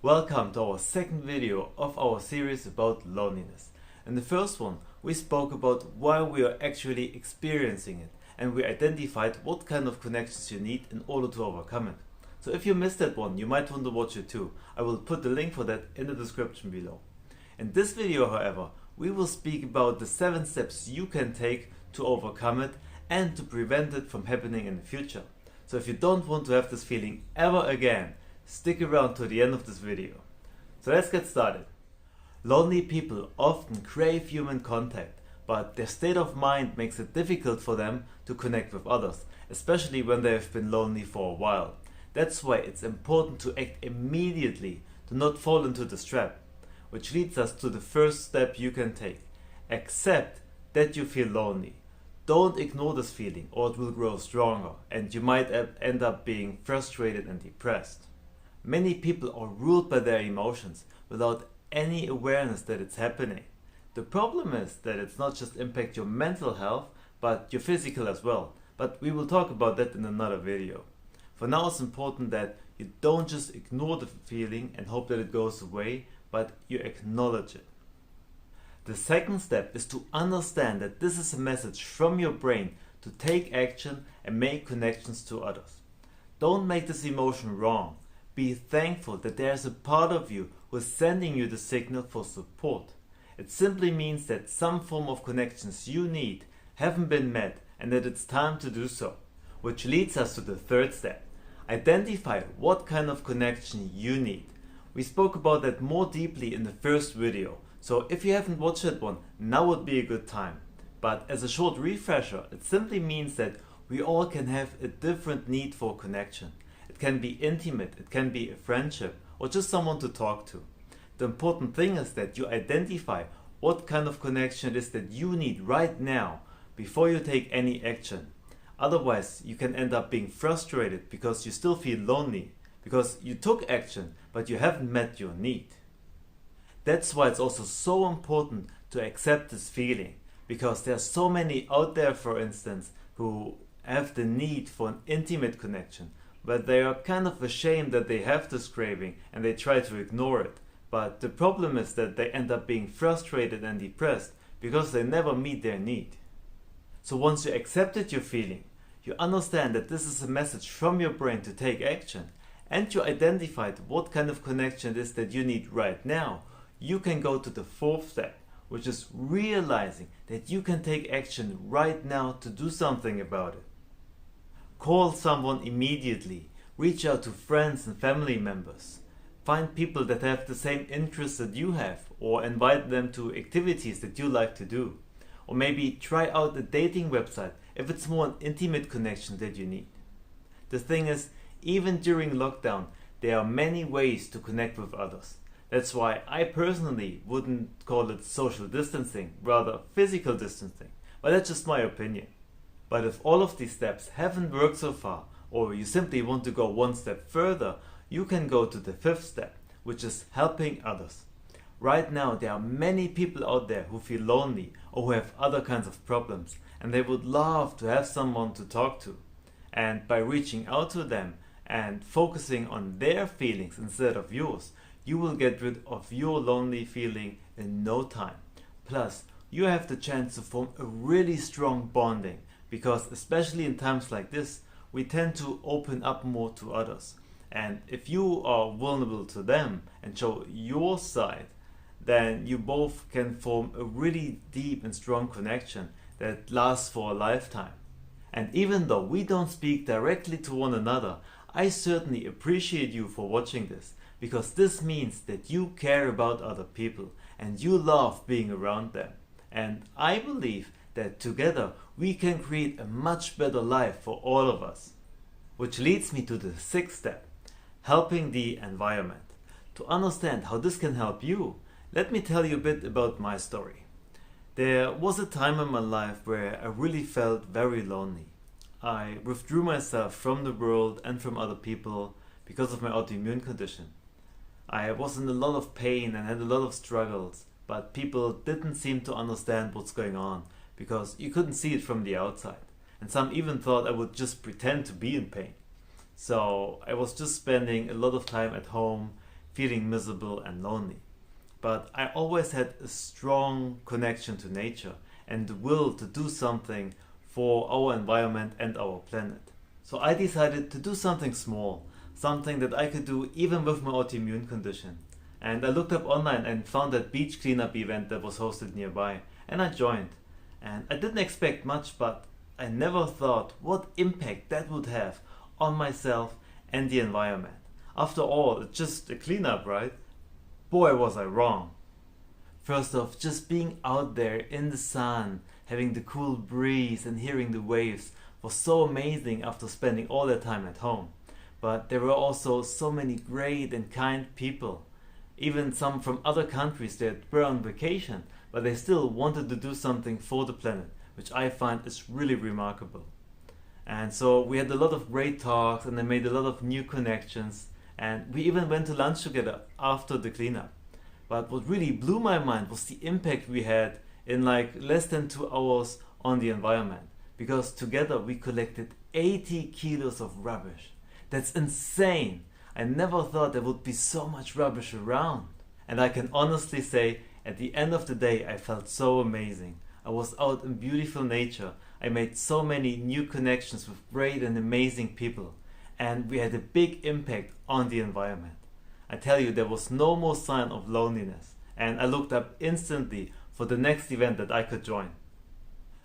Welcome to our second video of our series about loneliness. In the first one, we spoke about why we are actually experiencing it, and we identified what kind of connections you need in order to overcome it. So if you missed that one, you might want to watch it too. I will put the link for that in the description below. In this video, however, we will speak about the 7 steps you can take to overcome it and to prevent it from happening in the future. So if you don't want to have this feeling ever again, stick around to the end of this video. So let's get started. Lonely people often crave human contact, but their state of mind makes it difficult for them to connect with others, especially when they have been lonely for a while. That's why it's important to act immediately to not fall into this trap, which leads us to the first step you can take. Accept that you feel lonely. Don't ignore this feeling or it will grow stronger and you might end up being frustrated and depressed. Many people are ruled by their emotions without any awareness that it's happening. The problem is that it's not just impact your mental health but your physical as well. But we will talk about that in another video. For now it's important that you don't just ignore the feeling and hope that it goes away, but you acknowledge it. The second step is to understand that this is a message from your brain to take action and make connections to others. Don't make this emotion wrong. Be thankful that there is a part of you who is sending you the signal for support. It simply means that some form of connections you need haven't been met and that it's time to do so. Which leads us to the third step. Identify what kind of connection you need. We spoke about that more deeply in the first video. So if you haven't watched that one, now would be a good time. But as a short refresher, it simply means that we all can have a different need for connection. It can be intimate, it can be a friendship, or just someone to talk to. The important thing is that you identify what kind of connection it is that you need right now before you take any action. Otherwise, you can end up being frustrated because you still feel lonely, because you took action, but you haven't met your need. That's why it's also so important to accept this feeling, because there are so many out there, for instance, who have the need for an intimate connection, but they are kind of ashamed that they have this craving and they try to ignore it. But the problem is that they end up being frustrated and depressed because they never meet their need. So once you accepted your feeling, you understand that this is a message from your brain to take action, and you identified what kind of connection it is that you need right now, you can go to the fourth step, which is realizing that you can take action right now to do something about it. Call someone immediately, reach out to friends and family members, find people that have the same interests that you have, or invite them to activities that you like to do, or maybe try out a dating website if it's more an intimate connection that you need. The thing is, even during lockdown, there are many ways to connect with others. That's why I personally wouldn't call it social distancing, rather physical distancing, but that's just my opinion. But if all of these steps haven't worked so far, or you simply want to go one step further, you can go to the fifth step, which is helping others. Right now there are many people out there who feel lonely or who have other kinds of problems, and they would love to have someone to talk to. And by reaching out to them and focusing on their feelings instead of yours, you will get rid of your lonely feeling in no time. Plus, you have the chance to form a really strong bonding, because especially in times like this, we tend to open up more to others. And if you are vulnerable to them and show your side, then you both can form a really deep and strong connection that lasts for a lifetime. And even though we don't speak directly to one another, I certainly appreciate you for watching this, because this means that you care about other people and you love being around them. And I believe that together we can create a much better life for all of us. Which leads me to the sixth step, helping the environment. To understand how this can help you, let me tell you a bit about my story. There was a time in my life where I really felt very lonely. I withdrew myself from the world and from other people because of my autoimmune condition. I was in a lot of pain and had a lot of struggles, but people didn't seem to understand what's going on because you couldn't see it from the outside. And some even thought I would just pretend to be in pain. So I was just spending a lot of time at home, feeling miserable and lonely. But I always had a strong connection to nature and the will to do something for our environment and our planet. So I decided to do something small, something that I could do even with my autoimmune condition. And I looked up online and found that beach cleanup event that was hosted nearby, and I joined. And I didn't expect much, but I never thought what impact that would have on myself and the environment. After all, it's just a cleanup, right? Boy, was I wrong. First off, just being out there in the sun, having the cool breeze and hearing the waves was so amazing after spending all that time at home. But there were also so many great and kind people. Even some from other countries that were on vacation, but they still wanted to do something for the planet, which I find is really remarkable. And so we had a lot of great talks and I made a lot of new connections, and we even went to lunch together after the cleanup. But what really blew my mind was the impact we had in like less than 2 hours on the environment, because together we collected 80 kilos of rubbish. That's insane. I never thought there would be so much rubbish around. And I can honestly say, at the end of the day, I felt so amazing. I was out in beautiful nature. I made so many new connections with great and amazing people. And we had a big impact on the environment. I tell you, there was no more sign of loneliness. And I looked up instantly for the next event that I could join.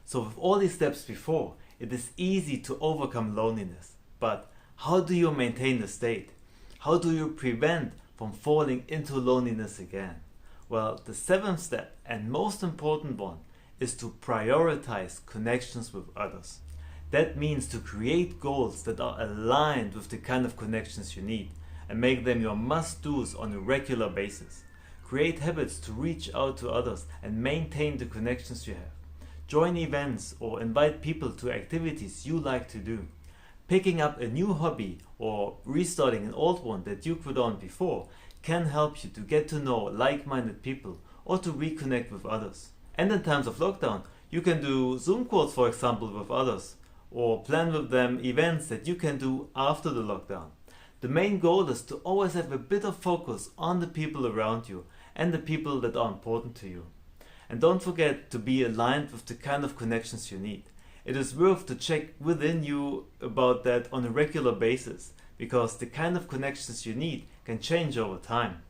So with all these steps before, it is easy to overcome loneliness. But how do you maintain the state? How do you prevent from falling into loneliness again? Well, the 7th step and most important one is to prioritize connections with others. That means to create goals that are aligned with the kind of connections you need and make them your must-dos on a regular basis. Create habits to reach out to others and maintain the connections you have. Join events or invite people to activities you like to do. Picking up a new hobby or restarting an old one that you quit on before can help you to get to know like-minded people or to reconnect with others. And in times of lockdown, you can do Zoom calls, for example, with others, or plan with them events that you can do after the lockdown. The main goal is to always have a bit of focus on the people around you and the people that are important to you. And don't forget to be aligned with the kind of connections you need. It is worth to check within you about that on a regular basis, because the kind of connections you need can change over time.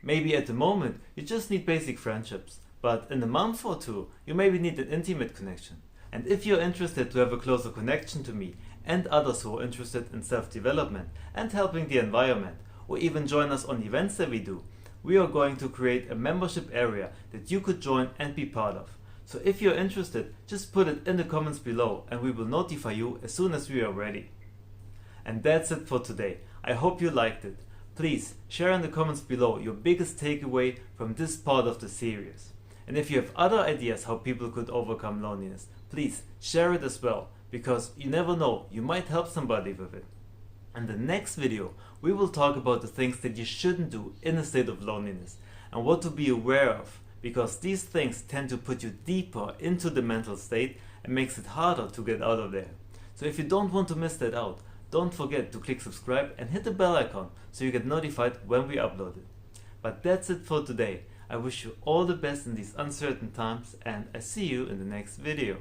Maybe at the moment you just need basic friendships, but in a month or two you maybe need an intimate connection. And if you're interested to have a closer connection to me and others who are interested in self-development and helping the environment, or even join us on events that we do, we are going to create a membership area that you could join and be part of. So if you're interested, just put it in the comments below and we will notify you as soon as we are ready. And that's it for today. I hope you liked it. Please share in the comments below your biggest takeaway from this part of the series. And if you have other ideas how people could overcome loneliness, please share it as well, because you never know, you might help somebody with it. In the next video, we will talk about the things that you shouldn't do in a state of loneliness and what to be aware of, because these things tend to put you deeper into the mental state and makes it harder to get out of there. So if you don't want to miss that out, don't forget to click subscribe and hit the bell icon so you get notified when we upload it. But that's it for today. I wish you all the best in these uncertain times, and I see you in the next video.